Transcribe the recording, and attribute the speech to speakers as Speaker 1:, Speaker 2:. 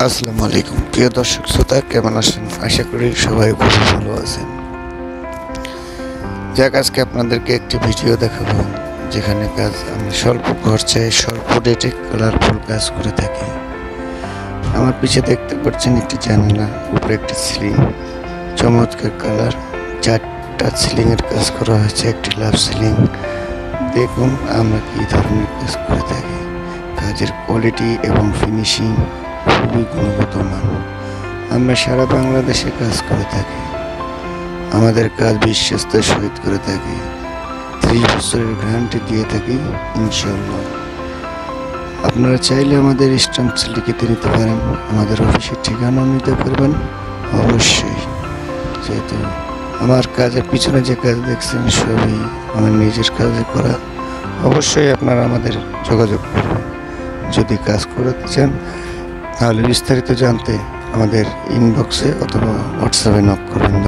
Speaker 1: আসসালামু আলাইকুম প্রিয় দর্শক শ্রোতা, কেমন আছেন? আশা করি সবাই খুব ভালো আছেন। যাক, আজকে আপনাদেরকে একটি ভিডিও দেখাবো যেখানে কাজ আমি স্বল্প খরচায় স্বল্প ডেটে কালারফুল কাজ করে থাকি। আমার পিছে দেখতে পাচ্ছেন একটি জানালা, উপরে একটি সিলিং, চমৎকার কালার, 4টা সিলিংয়ের কাজ করা হয়েছে, একটি লাভ সিলিং। দেখুন আমরা কী ধরনের কাজ করে থাকি। কাজের কোয়ালিটি এবং ফিনিশিং খুবই গুণগত মান। আমরা সারা বাংলাদেশে কাজ করে থাকি। আমাদের কাজ বিশ্বস্তের সহিত করে থাকি। 30 বছরের গ্যারান্টি দিয়ে থাকি ইনশাআল্লাহ। আপনারা চাইলে আমাদের স্ট্যাম্পস লিখিতে নিতে পারেন, আমাদের অফিসের ঠিকানাও নিতে পারবেন অবশ্যই। যেহেতু আমার কাজের পিছনে যে কাজ দেখছেন সবই আমার নিজের কাজে করা, অবশ্যই আপনারা আমাদের যোগাযোগ করবেন। যদি কাজ করতে চান তাহলে বিস্তারিত জানতে আমাদের ইনবক্সে অথবা হোয়াটসঅ্যাপে নক করবেন।